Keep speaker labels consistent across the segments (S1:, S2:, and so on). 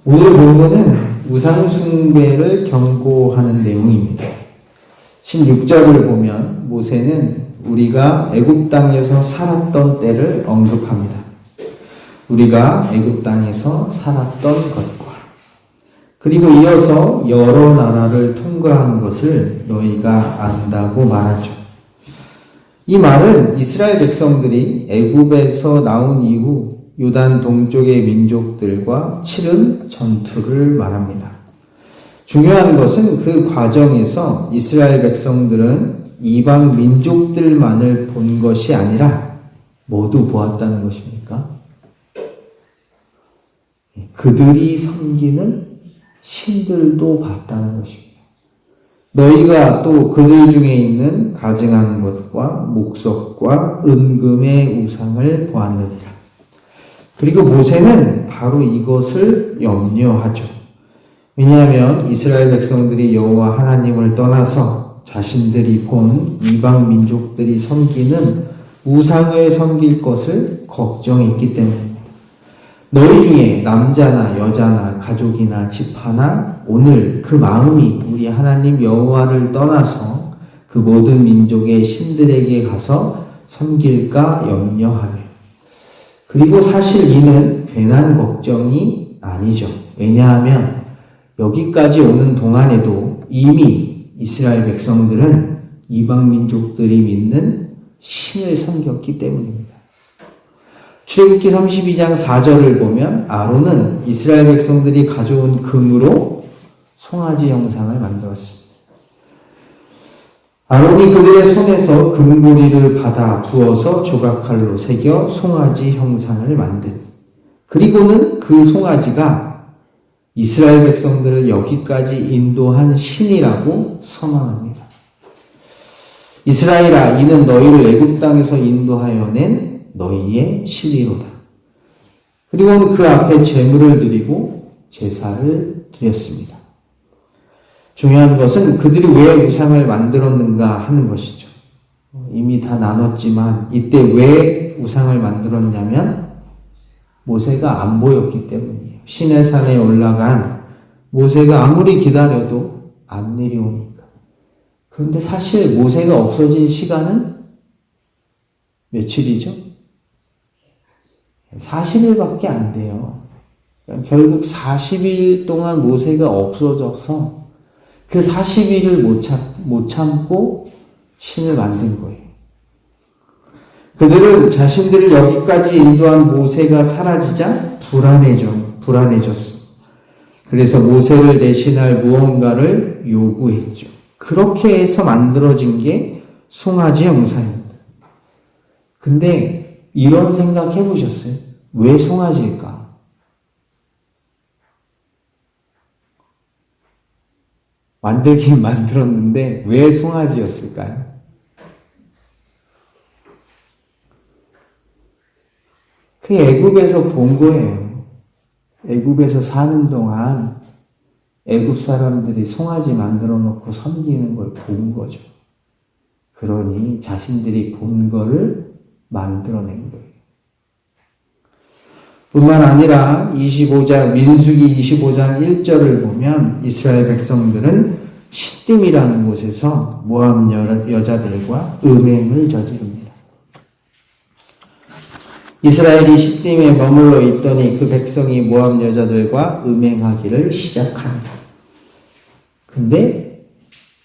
S1: 오늘 본문은 우상숭배를 경고하는 내용입니다. 16절을 보면 모세는 우리가 애굽 땅에서 살았던 때를 언급합니다. 우리가 애굽 땅에서 살았던 것과 그리고 이어서 여러 나라를 통과한 것을 너희가 안다고 말하죠. 이 말은 이스라엘 백성들이 애굽에서 나온 이후 요단 동쪽의 민족들과 치른 전투를 말합니다. 중요한 것은 그 과정에서 이스라엘 백성들은 이방 민족들만을 본 것이 아니라 모두 보았다는 것입니까? 그들이 섬기는 신들도 봤다는 것입니다. 너희가 또 그들 중에 있는 가증한 것과 목석과 은금의 우상을 보았느니라. 그리고 모세는 바로 이것을 염려하죠. 왜냐하면 이스라엘 백성들이 여호와 하나님을 떠나서 자신들이 본 이방 민족들이 섬기는 우상을 섬길 것을 걱정했기 때문입니다. 너희 중에 남자나 여자나 가족이나 집하나 오늘 그 마음이 우리 하나님 여호와를 떠나서 그 모든 민족의 신들에게 가서 섬길까 염려하며, 그리고 사실 이는 괜한 걱정이 아니죠. 왜냐하면 여기까지 오는 동안에도 이미 이스라엘 백성들은 이방 민족들이 믿는 신을 섬겼기 때문입니다. 출애굽기 32장 4절을 보면 아론은 이스라엘 백성들이 가져온 금으로 송아지 형상을 만들었습니다. 아론이 그들의 손에서 금고리를 받아 부어서 조각칼로 새겨 송아지 형상을 만든, 그리고는 그 송아지가 이스라엘 백성들을 여기까지 인도한 신이라고 선언합니다. 이스라엘아, 이는 너희를 애굽 땅에서 인도하여 낸 너희의 신이로다. 그리고는 그 앞에 제물을 드리고 제사를 드렸습니다. 중요한 것은 그들이 왜 우상을 만들었는가 하는 것이죠. 이미 다 나눴지만 이때 왜 우상을 만들었냐면 모세가 안 보였기 때문이에요. 시내산에 올라간 모세가 아무리 기다려도 안 내려오니까. 그런데 사실 모세가 없어진 시간은 며칠이죠? 40일밖에 안 돼요. 결국 40일 동안 모세가 없어져서 그 40일을 못 참고 신을 만든 거예요. 그들은 자신들을 여기까지 인도한 모세가 사라지자 불안해졌어. 그래서 모세를 대신할 무언가를 요구했죠. 그렇게 해서 만들어진 게 송아지 형상입니다. 근데 이런 생각 해보셨어요? 왜 송아지일까? 만들긴 만들었는데 왜 송아지였을까요? 그 애굽에서 본 거예요. 애굽에서 사는 동안 애굽 사람들이 송아지 만들어 놓고 섬기는 걸 본 거죠. 그러니 자신들이 본 거를 만들어낸 거예요. 뿐만 아니라 민수기 25장 1절을 보면 이스라엘 백성들은 시딤이라는 곳에서 모압 여자들과 음행을 저지릅니다. 이스라엘이 시딤에 머물러 있더니 그 백성이 모압 여자들과 음행하기를 시작합니다. 근데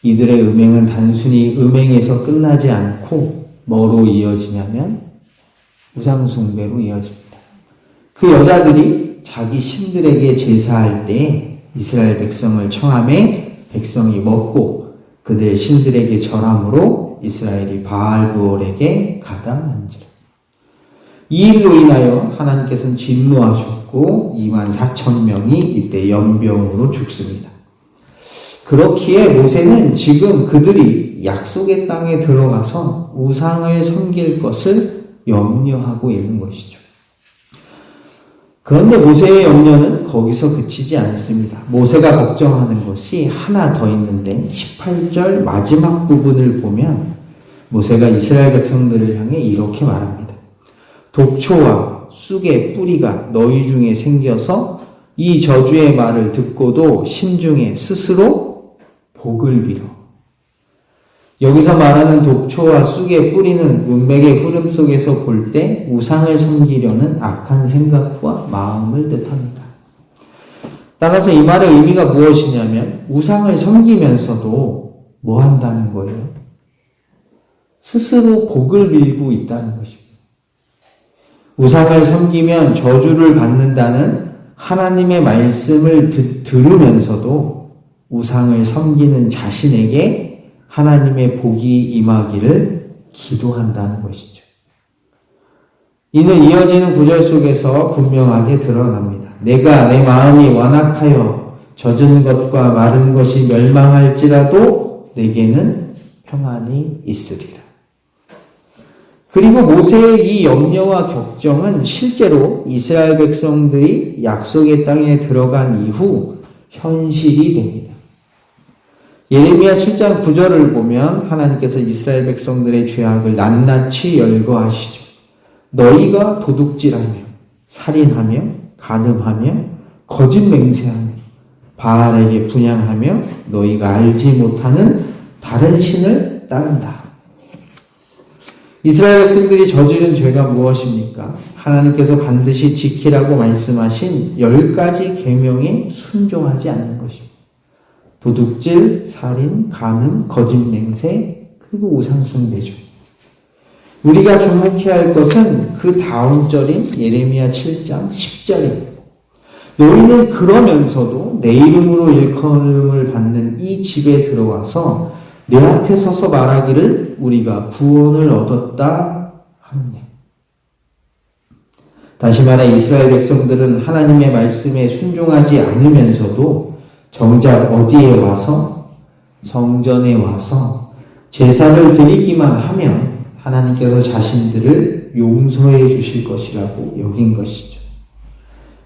S1: 이들의 음행은 단순히 음행에서 끝나지 않고 뭐로 이어지냐면 우상숭배로 이어집니다. 그 여자들이 자기 신들에게 제사할 때 이스라엘 백성을 청함해 백성이 먹고 그들의 신들에게 절함으로 이스라엘이 바알브올에게 가담한지라. 이 일로 인하여 하나님께서는 진노하셨고 24,000명이 이때 연병으로 죽습니다. 그렇기에 모세는 지금 그들이 약속의 땅에 들어가서 우상을 섬길 것을 염려하고 있는 것이죠. 그런데 모세의 염려는 거기서 그치지 않습니다. 모세가 걱정하는 것이 하나 더 있는데 18절 마지막 부분을 보면 모세가 이스라엘 백성들을 향해 이렇게 말합니다. 독초와 쑥의 뿌리가 너희 중에 생겨서 이 저주의 말을 듣고도 심중에 스스로 복을 빌어. 여기서 말하는 독초와 쑥의 뿌리는 문맥의 흐름 속에서 볼 때 우상을 섬기려는 악한 생각과 마음을 뜻합니다. 따라서 이 말의 의미가 무엇이냐면 우상을 섬기면서도 뭐 한다는 거예요? 스스로 복을 빌고 있다는 것입니다. 우상을 섬기면 저주를 받는다는 하나님의 말씀을 들으면서도 우상을 섬기는 자신에게 하나님의 복이 임하기를 기도한다는 것이죠. 이는 이어지는 구절 속에서 분명하게 드러납니다. 내가 내 마음이 완악하여 젖은 것과 마른 것이 멸망할지라도 내게는 평안이 있으리라. 그리고 모세의 이 염려와 걱정은 실제로 이스라엘 백성들이 약속의 땅에 들어간 이후 현실이 됩니다. 예레미야 7장 9절을 보면 하나님께서 이스라엘 백성들의 죄악을 낱낱이 열거하시죠. 너희가 도둑질하며 살인하며 간음하며 거짓 맹세하며 바알에게 분향하며 너희가 알지 못하는 다른 신을 따른다. 이스라엘 백성들이 저지른 죄가 무엇입니까? 하나님께서 반드시 지키라고 말씀하신 10가지 계명에 순종하지 않는 것입니다. 도둑질, 살인, 간음, 거짓 맹세, 그리고 우상 숭배죠. 우리가 주목해야 할 것은 그 다음 절인 예레미야 7장 10절입니다. 너희는 그러면서도 내 이름으로 일컬음을 받는 이 집에 들어와서 내 앞에 서서 말하기를 우리가 구원을 얻었다 하느냐. 다시 말해 이스라엘 백성들은 하나님의 말씀에 순종하지 않으면서도 정작 어디에 와서 성전에 와서 제사를 드리기만 하면 하나님께서 자신들을 용서해 주실 것이라고 여긴 것이죠.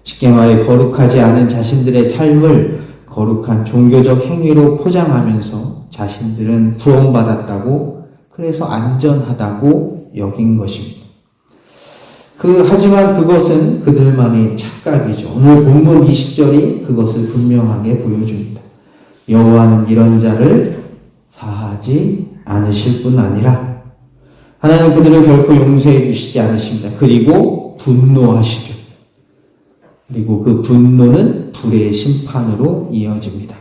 S1: 쉽게 말해 거룩하지 않은 자신들의 삶을 거룩한 종교적 행위로 포장하면서 자신들은 구원받았다고, 그래서 안전하다고 여긴 것입니다. 하지만 그것은 그들만의 착각이죠. 오늘 본문 20절이 그것을 분명하게 보여줍니다. 여호와는 이런 자를 사하지 않으실 뿐 아니라 하나님은 그들을 결코 용서해 주시지 않으십니다. 그리고 분노하시죠. 그리고 그 분노는 불의 심판으로 이어집니다.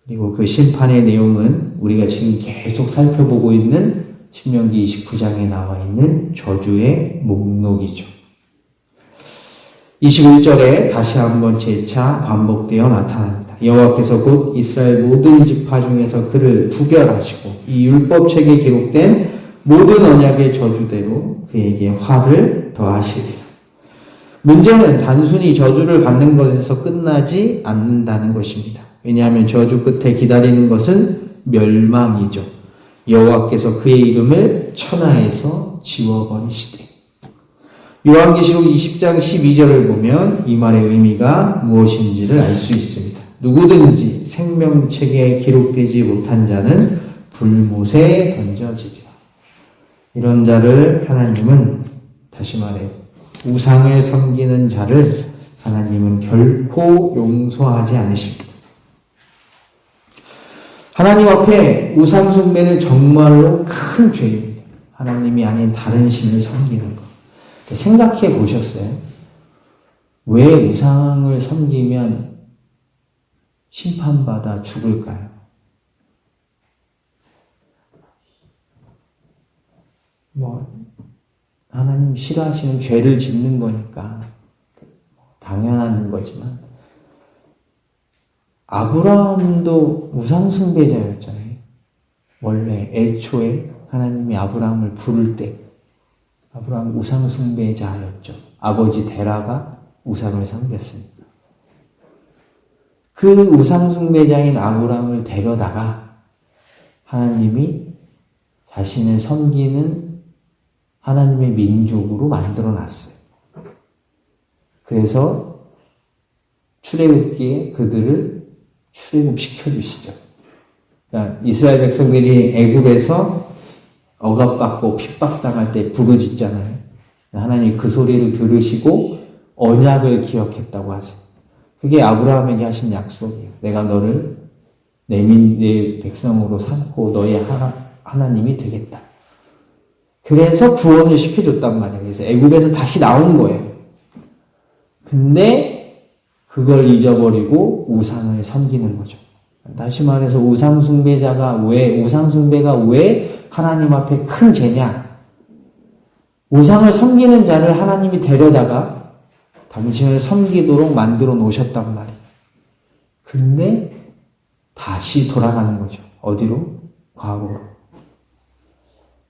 S1: 그리고 그 심판의 내용은 우리가 지금 계속 살펴보고 있는 신명기 29장에 나와 있는 저주의 목록이죠. 21절에 다시 한번 재차 반복되어 나타납니다. 여호와께서 곧 이스라엘 모든 지파 중에서 그를 구별하시고 이 율법책에 기록된 모든 언약의 저주대로 그에게 화를 더하시리라. 문제는 단순히 저주를 받는 것에서 끝나지 않는다는 것입니다. 왜냐하면 저주 끝에 기다리는 것은 멸망이죠. 여호와께서 그의 이름을 천하에서 지워버리시되. 요한계시록 20장 12절을 보면 이 말의 의미가 무엇인지를 알 수 있습니다. 누구든지 생명책에 기록되지 못한 자는 불못에 던져지리라. 이런 자를 하나님은, 다시 말해 우상을 섬기는 자를 하나님은 결코 용서하지 않으십니다. 하나님 앞에 우상 숭배는 정말로 큰 죄입니다. 하나님이 아닌 다른 신을 섬기는 것. 생각해 보셨어요? 왜 우상을 섬기면 심판받아 죽을까요? 하나님 싫어하시는 죄를 짓는 거니까 당연한 거지만, 아브라함도 우상숭배자였잖아요. 원래 애초에 하나님이 아브라함을 부를 때 아브라함 우상숭배자였죠. 아버지 데라가 우상을 섬겼습니다. 그 우상숭배자인 아브라함을 데려다가 하나님이 자신을 섬기는 하나님의 민족으로 만들어놨어요. 그래서 출애굽기에 그들을 출애굽시켜 주시죠. 그러니까 이스라엘 백성들이 애굽에서 억압받고 핍박당할 때 부르짖잖아요. 하나님이 그 소리를 들으시고 언약을 기억했다고 하세요. 그게 아브라함에게 하신 약속이에요. 내가 너를 내 백성으로 삼고 너의 하나님이 되겠다. 그래서 구원을 시켜줬단 말이에요. 그래서 애굽에서 다시 나온 거예요. 근데 그걸 잊어버리고 우상을 섬기는 거죠. 다시 말해서 우상숭배가 왜 하나님 앞에 큰 죄냐? 우상을 섬기는 자를 하나님이 데려다가 당신을 섬기도록 만들어 놓으셨단 말이에요. 근데 다시 돌아가는 거죠. 어디로? 과거로.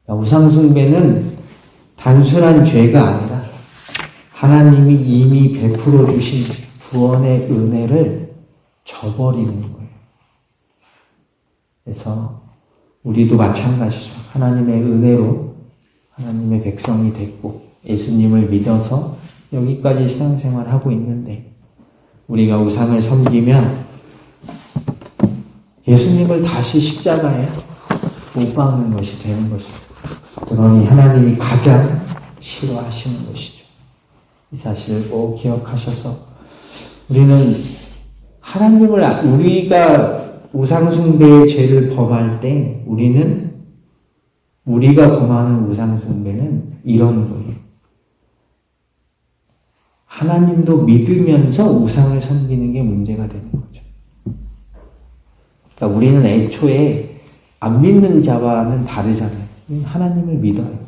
S1: 우상숭배는 단순한 죄가 아니라 하나님이 이미 베풀어 주신 구원의 은혜를 저버리는 거예요. 그래서 우리도 마찬가지죠. 하나님의 은혜로 하나님의 백성이 됐고 예수님을 믿어서 여기까지 신앙생활을 하고 있는데 우리가 우상을 섬기면 예수님을 다시 십자가에 못 박는 것이 되는 것이죠. 그러니 하나님이 가장 싫어하시는 것이죠. 이 사실을 꼭 기억하셔서 우리는 우리가 우상숭배의 죄를 범할 때 우리가 범하는 우상숭배는 이런 거예요. 하나님도 믿으면서 우상을 섬기는 게 문제가 되는 거죠. 그러니까 우리는 애초에 안 믿는 자와는 다르잖아요. 하나님을 믿어요.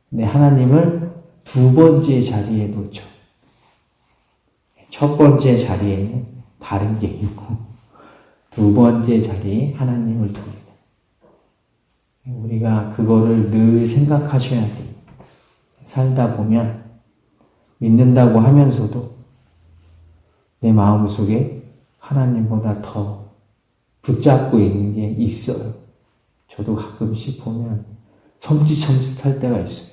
S1: 근데 하나님을 두 번째 자리에 놓죠. 첫 번째 자리에는 다른 게 있고 두 번째 자리에 하나님을 둡니다. 우리가 그거를 늘 생각하셔야 돼요. 살다 보면 믿는다고 하면서도 내 마음속에 하나님보다 더 붙잡고 있는 게 있어요. 저도 가끔씩 보면 섬찟할 때가 있어요.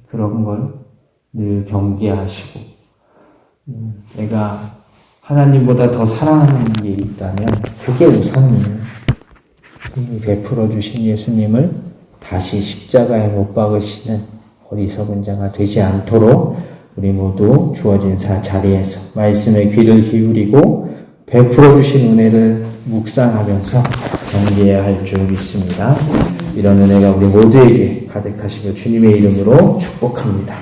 S1: 그런 걸 늘 경계하시고 내가 하나님보다 더 사랑하는 게 있다면 그게 우상이에요. 이미 베풀어 주신 예수님을 다시 십자가에 못 박으시는 어리석은 자가 되지 않도록 우리 모두 주어진 자리에서 말씀에 귀를 기울이고 베풀어 주신 은혜를 묵상하면서 경계해야 할 줄 믿습니다. 이런 은혜가 우리 모두에게 가득하시길 주님의 이름으로 축복합니다.